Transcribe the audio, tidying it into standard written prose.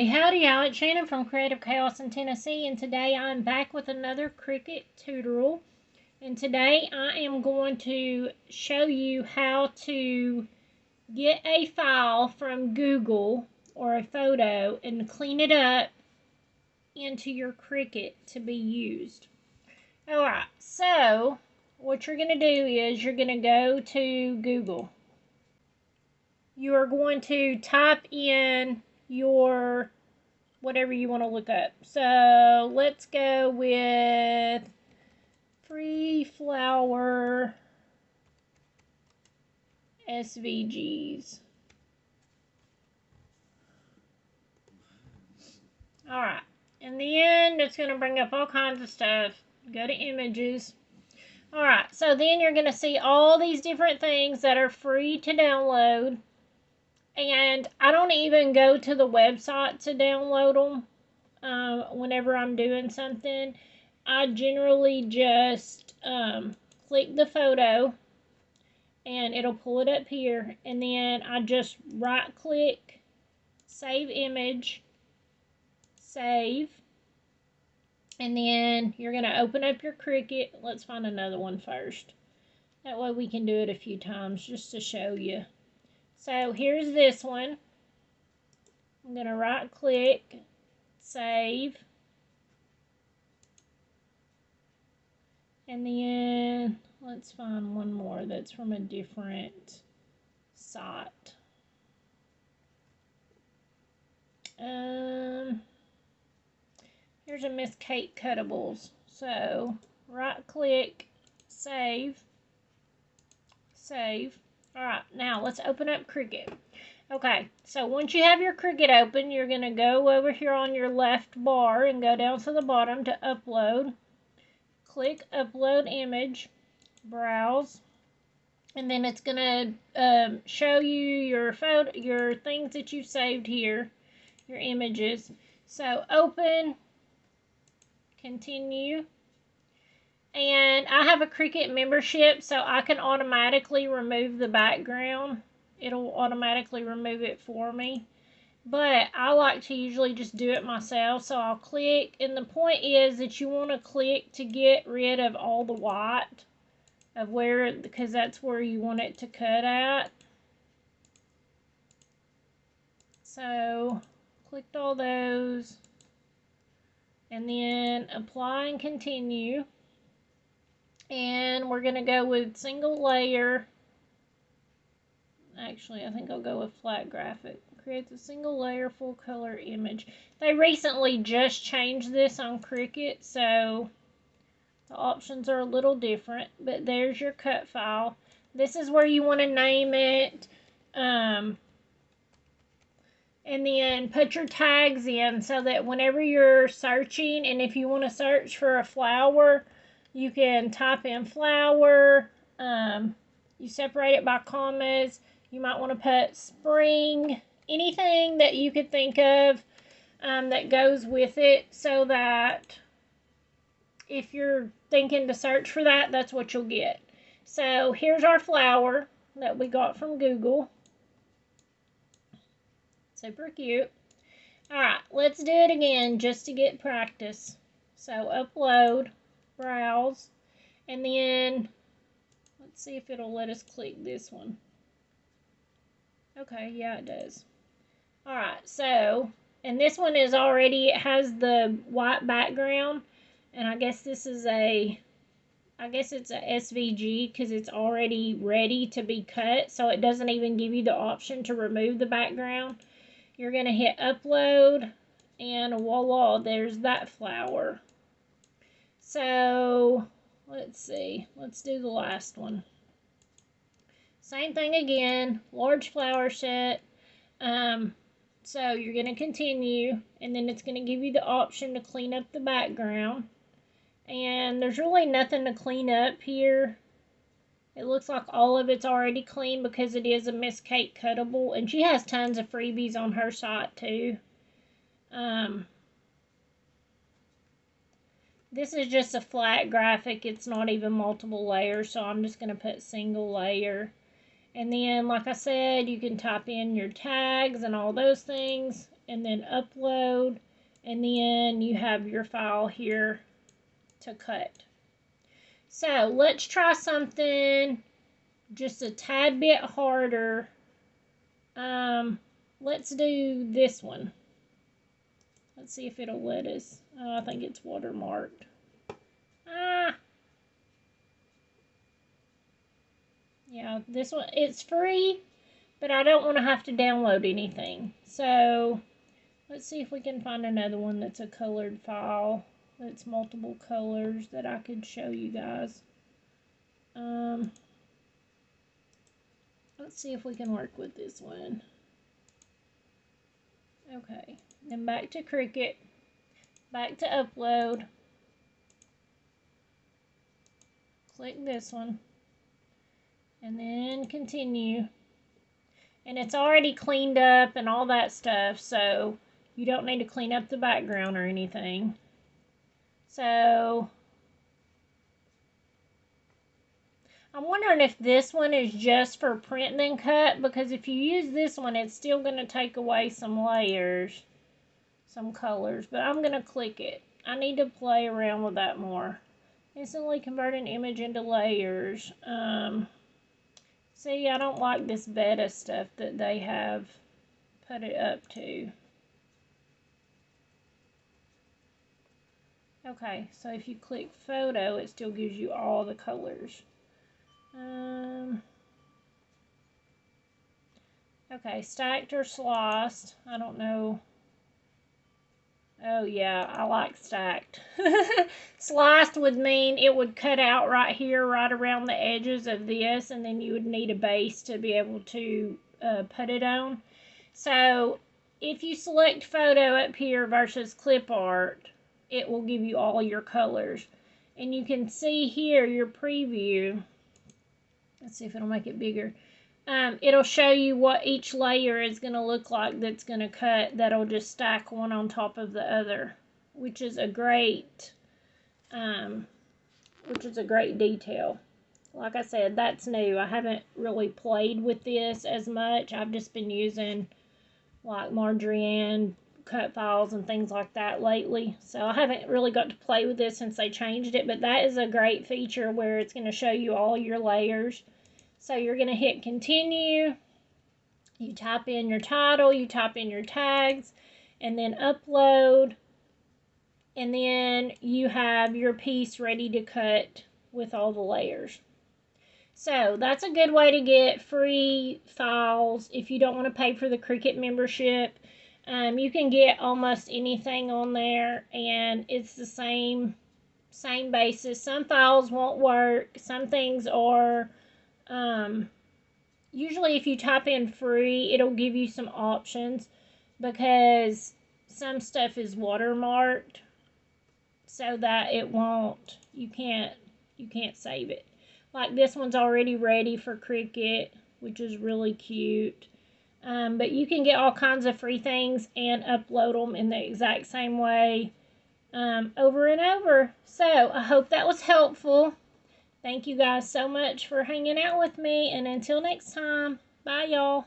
Howdy y'all, it's Shannon from Creative Chaos in Tennessee, and today I'm back with another Cricut tutorial. And today I am going to show you how to get a file from Google or a photo and clean it up into your Cricut to be used. Alright, so what you're going to do is you're going to go to Google. You are going to type in your whatever you want to look up. So let's go with free flower SVGs. Alright, in the end it's going to bring up all kinds of stuff. Go to images. Alright, so then you're going to see all these different things that are free to download. And I don't even go to the website to download them whenever I'm doing something. I generally just click the photo and it'll pull it up here. And then I just right click, save image, save. And then you're going to open up your Cricut. Let's find another one first. That way we can do it a few times just to show you. So here's this one. I'm going to right click, save, and then let's find one more that's from a different site. Here's a Miss Kate Cuttables. So right click, save, save. Alright, now let's open up Cricut. Okay, so once you have your Cricut open, you're going to go over here on your left bar and go down to the bottom to upload. Click upload image, browse, and then it's going to show you your photo, your things that you saved here, your images. So open, continue. And I have a Cricut membership, so I can automatically remove the background. It'll automatically remove it for me. But I like to usually just do it myself, so I'll click. And the point is that you want to click to get rid of all the white of where, because that's where you want it to cut at. So, clicked all those. And then apply and continue. And we're going to go with single layer. Actually, I think I'll go with flat graphic. Creates a single layer full color image. They recently just changed this on Cricut, so the options are a little different. But there's your cut file. This is where you want to name it. And then put your tags in so that whenever you're searching, and if you want to search for a flower, you can type in flower. You separate it by commas. You might want to put spring, anything that you could think of that goes with it, so that if you're thinking to search for that, that's what you'll get. So here's our flower that we got from Google. Super cute. Alright, let's do it again just to get practice. So upload, browse, and then let's see if it'll let us click this one. Okay, yeah, it does. Alright, so, and this one is already, it has the white background, and I guess this is a, I guess it's a SVG because it's already ready to be cut, so it doesn't even give you the option to remove the background. You're going to hit upload, and voila, there's that flower. So, let's see, let's do the last one. Same thing again, large flower set. So you're going to continue, and then it's going to give you the option to clean up the background. And there's really nothing to clean up here. It looks like all of it's already clean because it is a Miss Kate Cuttable, and she has tons of freebies on her site too. This is just a flat graphic. It's not even multiple layers, so I'm just going to put single layer. And then, like I said, you can type in your tags and all those things. and then upload, and then you have your file here to cut. So let's try something just a tad bit harder. Let's do this one. Let's see if it'll let us. Oh, I think it's watermarked. Yeah, this one, it's free, but I don't want to have to download anything. So let's see if we can find another one that's a colored file, that's multiple colors that I could show you guys. Let's see if we can work with this one. Okay, then back to Cricut, back to upload. Click this one, and then continue. And it's already cleaned up and all that stuff, so you don't need to clean up the background or anything. So I'm wondering if this one is just for print and cut, because if you use this one, it's still going to take away some layers, some colors. But I'm going to click it. I need to play around with that more. Instantly convert an image into layers. See, I don't like this beta stuff that they have put it up to. Okay, so if you click photo, it still gives you all the colors. Okay, stacked or sliced. I don't know. Oh yeah, I like stacked. Sliced would mean it would cut out right here, right around the edges of this, and then you would need a base to be able to put it on. So if you select photo up here versus clip art, it will give you all your colors. And you can see here your preview. Let's see if it'll make it bigger. It'll show you what each layer is going to look like that's going to cut. That'll just stack one on top of the other, which is a great detail. Like I said, that's new. I haven't really played with this as much. I've just been using like Marjorie Ann cut files and things like that lately. So I haven't really got to play with this since they changed it, but that is a great feature where it's going to show you all your layers. So you're going to hit continue, you type in your title, you type in your tags, and then upload, and then you have your piece ready to cut with all the layers. So that's a good way to get free files if you don't want to pay for the Cricut membership. You can get almost anything on there, and it's the same basis. Some files won't work, some things are. Usually if you type in free, it'll give you some options because some stuff is watermarked so that it won't, you can't save it. Like this one's already ready for Cricut, which is really cute. But you can get all kinds of free things and upload them in the exact same way over and over. So I hope that was helpful. Thank you guys so much for hanging out with me, and until next time, bye y'all.